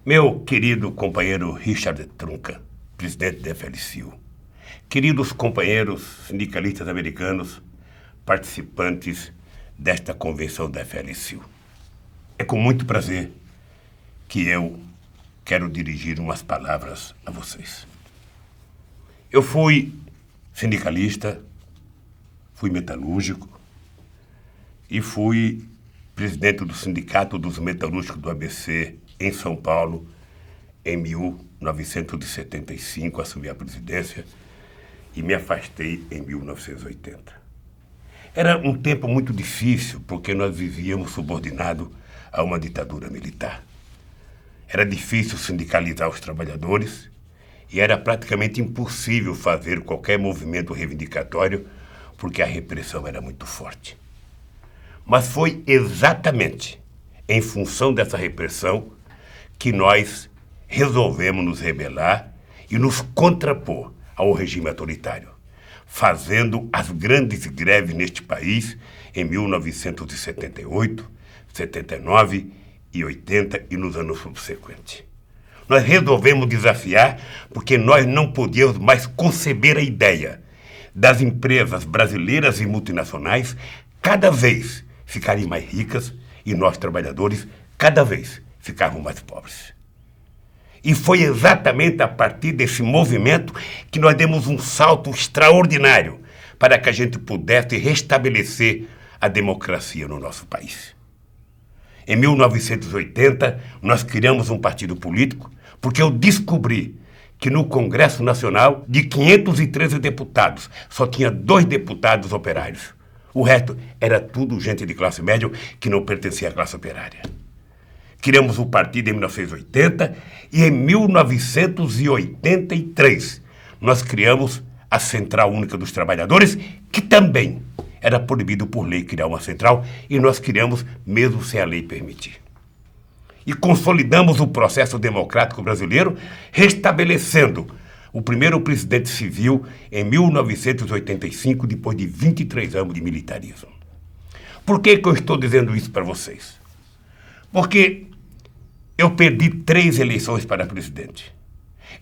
Meu querido companheiro Richard Trunca, presidente da FLCIO, queridos companheiros sindicalistas americanos, participantes desta convenção da FLCIO, é com muito prazer que eu quero dirigir umas palavras a vocês. Eu fui sindicalista, fui metalúrgico e fui presidente do Sindicato dos Metalúrgicos do ABC em São Paulo em 1975, assumi a presidência e me afastei em 1980. Era um tempo muito difícil porque nós vivíamos subordinados a uma ditadura militar. Era difícil sindicalizar os trabalhadores e era praticamente impossível fazer qualquer movimento reivindicatório porque a repressão era muito forte. Mas foi exatamente em função dessa repressão que nós resolvemos nos rebelar e nos contrapor ao regime autoritário, fazendo as grandes greves neste país em 1978, 79 e 80 e nos anos subsequentes. Nós resolvemos desafiar porque nós não podíamos mais conceber a ideia das empresas brasileiras e multinacionais cada vez ficarem mais ricas e nós, trabalhadores, cada vez ficavam mais pobres. E foi exatamente a partir desse movimento que nós demos um salto extraordinário para que a gente pudesse restabelecer a democracia no nosso país. Em 1980, nós criamos um partido político porque eu descobri que no Congresso Nacional, de 513 deputados, só tinha 2 deputados operários. O resto era tudo gente de classe média que não pertencia à classe operária. Criamos o partido em 1980 e em 1983 nós criamos a Central Única dos Trabalhadores, que também era proibido por lei criar uma central e nós criamos mesmo sem a lei permitir. E consolidamos o processo democrático brasileiro, restabelecendo o primeiro presidente civil em 1985, depois de 23 anos de militarismo. Por que eu estou dizendo isso para vocês? Porque eu perdi 3 eleições para presidente.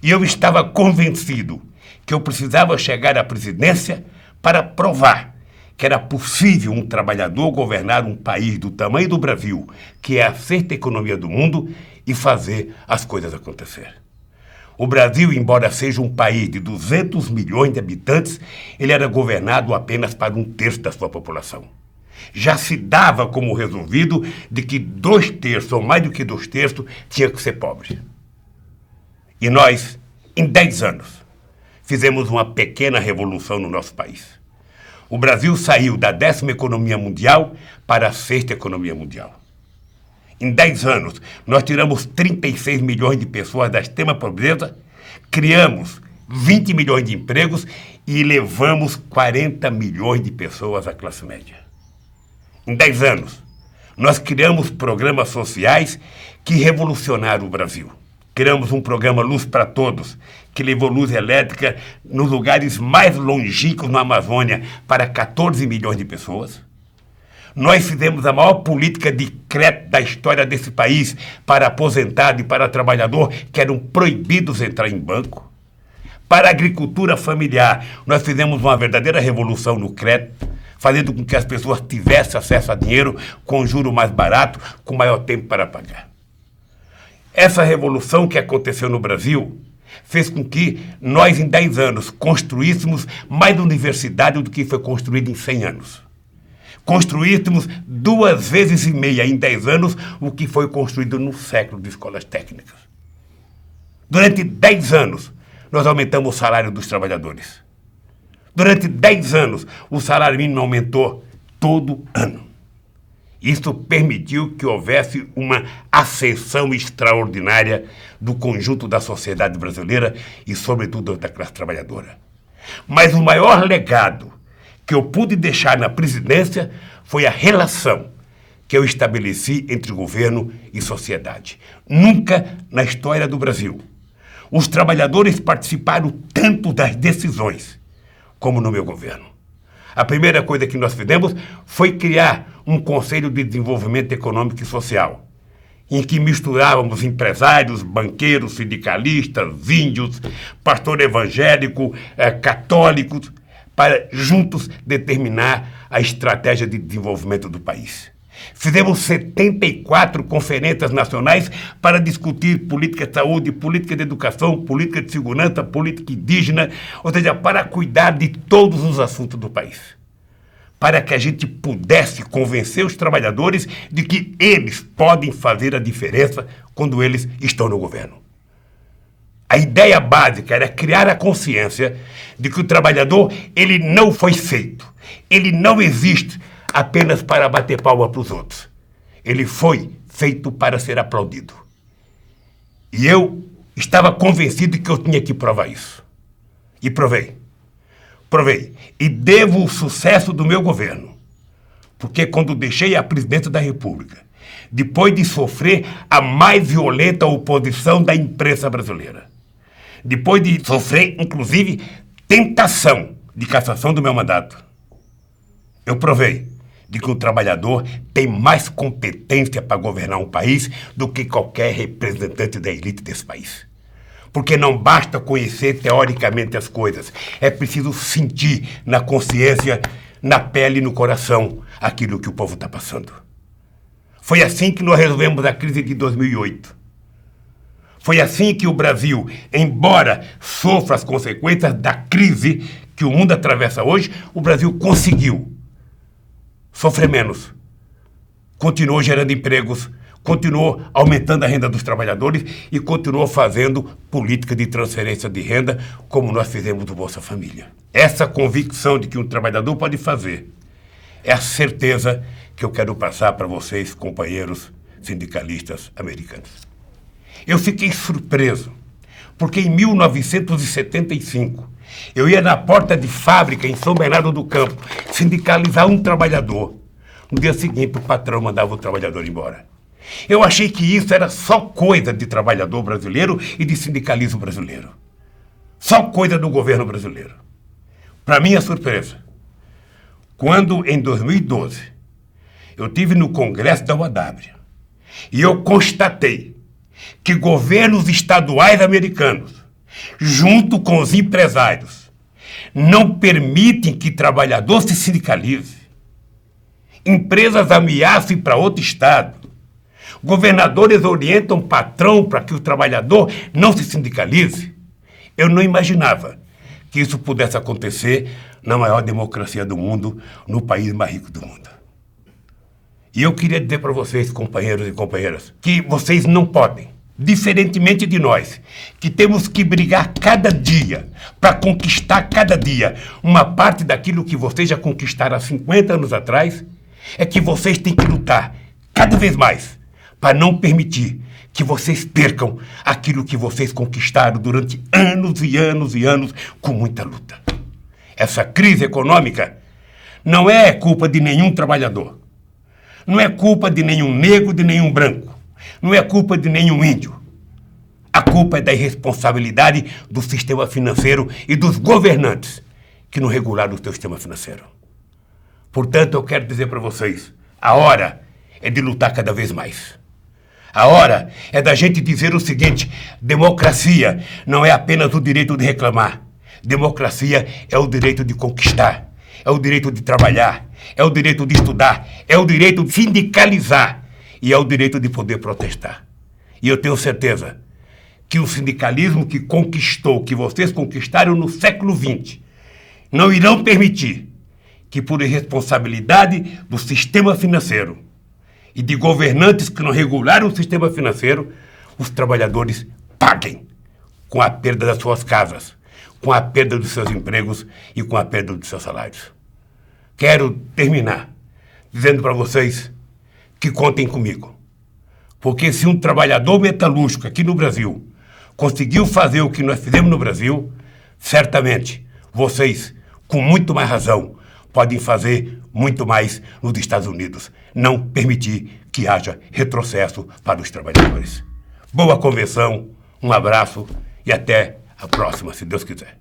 E eu estava convencido que eu precisava chegar à presidência para provar que era possível um trabalhador governar um país do tamanho do Brasil, que é a 6ª economia do mundo, e fazer as coisas acontecer. O Brasil, embora seja um país de 200 milhões de habitantes, ele era governado apenas para 1/3 da sua população. Já se dava como resolvido de que 2/3, ou mais do que 2/3, tinha que ser pobre. E nós, em 10 anos, fizemos uma pequena revolução no nosso país. O Brasil saiu da 10ª economia mundial para a 6ª economia mundial. Em 10 anos, nós tiramos 36 milhões de pessoas da extrema pobreza, criamos 20 milhões de empregos e levamos 40 milhões de pessoas à classe média. Em 10 anos, nós criamos programas sociais que revolucionaram o Brasil. Criamos um programa Luz para Todos, que levou luz elétrica nos lugares mais longínquos na Amazônia para 14 milhões de pessoas. Nós fizemos a maior política de crédito da história desse país para aposentado e para trabalhador que eram proibidos entrar em banco. Para a agricultura familiar, nós fizemos uma verdadeira revolução no crédito, fazendo com que as pessoas tivessem acesso a dinheiro com juro mais barato, com maior tempo para pagar. Essa revolução que aconteceu no Brasil fez com que nós, em 10 anos, construíssemos mais universidade do que foi construído em 100 anos. Construíssemos 2,5 vezes em 10 anos o que foi construído no século de escolas técnicas. Durante 10 anos, nós aumentamos o salário dos trabalhadores. Durante 10 anos, o salário mínimo aumentou todo ano. Isso permitiu que houvesse uma ascensão extraordinária do conjunto da sociedade brasileira e, sobretudo, da classe trabalhadora. Mas o maior legado que eu pude deixar na presidência foi a relação que eu estabeleci entre governo e sociedade. Nunca na história do Brasil os trabalhadores participaram tanto das decisões como no meu governo. A primeira coisa que nós fizemos foi criar um Conselho de Desenvolvimento Econômico e Social. em que misturávamos empresários, banqueiros, sindicalistas, índios, pastor evangélico, católicos, para juntos determinar a estratégia de desenvolvimento do país. Fizemos 74 conferências nacionais para discutir política de saúde, política de educação, política de segurança, política indígena, ou seja, para cuidar de todos os assuntos do país. Para que a gente pudesse convencer os trabalhadores de que eles podem fazer a diferença quando eles estão no governo. A ideia básica era criar a consciência de que o trabalhador, ele não foi feito, ele não existe apenas para bater palma para os outros. Ele foi feito para ser aplaudido. E eu estava convencido de que eu tinha que provar isso. E provei. Provei. E devo o sucesso do meu governo. Porque quando deixei a presidência da República, depois de sofrer a mais violenta oposição da imprensa brasileira, depois de sofrer, inclusive, tentação de cassação do meu mandato, eu provei de que o trabalhador tem mais competência para governar um país do que qualquer representante da elite desse país. Porque não basta conhecer teoricamente as coisas, é preciso sentir na consciência, na pele e no coração aquilo que o povo está passando. Foi assim que nós resolvemos a crise de 2008. Foi assim que o Brasil, embora sofra as consequências da crise que o mundo atravessa hoje, o Brasil conseguiu sofrer menos, continuou gerando empregos, continuou aumentando a renda dos trabalhadores e continuou fazendo política de transferência de renda, como nós fizemos do Bolsa Família. Essa convicção de que um trabalhador pode fazer é a certeza que eu quero passar para vocês, companheiros sindicalistas americanos. Eu fiquei surpreso, porque em 1975, eu ia na porta de fábrica em São Bernardo do Campo sindicalizar um trabalhador. No dia seguinte, o patrão mandava o trabalhador embora. Eu achei que isso era só coisa de trabalhador brasileiro e de sindicalismo brasileiro. Só coisa do governo brasileiro. Para minha surpresa, quando em 2012 eu estive no Congresso da UAW e eu constatei que governos estaduais americanos, junto com os empresários, não permitem que trabalhador se sindicalize. Empresas ameaçam ir para outro estado. Governadores orientam o patrão para que o trabalhador não se sindicalize. Eu não imaginava que isso pudesse acontecer na maior democracia do mundo, no país mais rico do mundo. E eu queria dizer para vocês, companheiros e companheiras, que vocês não podem, diferentemente de nós, que temos que brigar cada dia para conquistar cada dia uma parte daquilo que vocês já conquistaram há 50 anos atrás, é que vocês têm que lutar cada vez mais para não permitir que vocês percam aquilo que vocês conquistaram durante anos e anos e anos com muita luta. Essa crise econômica não é culpa de nenhum trabalhador, não é culpa de nenhum negro, de nenhum branco, não é culpa de nenhum índio. A culpa é da irresponsabilidade do sistema financeiro e dos governantes que não regularam o seu sistema financeiro. Portanto, eu quero dizer para vocês, a hora é de lutar cada vez mais. A hora é da gente dizer o seguinte: democracia não é apenas o direito de reclamar. Democracia é o direito de conquistar, é o direito de trabalhar, é o direito de estudar, é o direito de sindicalizar e é o direito de poder protestar. E eu tenho certeza que o sindicalismo que conquistou, que vocês conquistaram no século XX, não irão permitir que, por irresponsabilidade do sistema financeiro e de governantes que não regularam o sistema financeiro, os trabalhadores paguem com a perda das suas casas, com a perda dos seus empregos e com a perda dos seus salários. Quero terminar dizendo para vocês que contem comigo. Porque se um trabalhador metalúrgico aqui no Brasil conseguiu fazer o que nós fizemos no Brasil, certamente vocês, com muito mais razão, podem fazer muito mais nos Estados Unidos. Não permitir que haja retrocesso para os trabalhadores. Boa convenção, um abraço e até a próxima, se Deus quiser.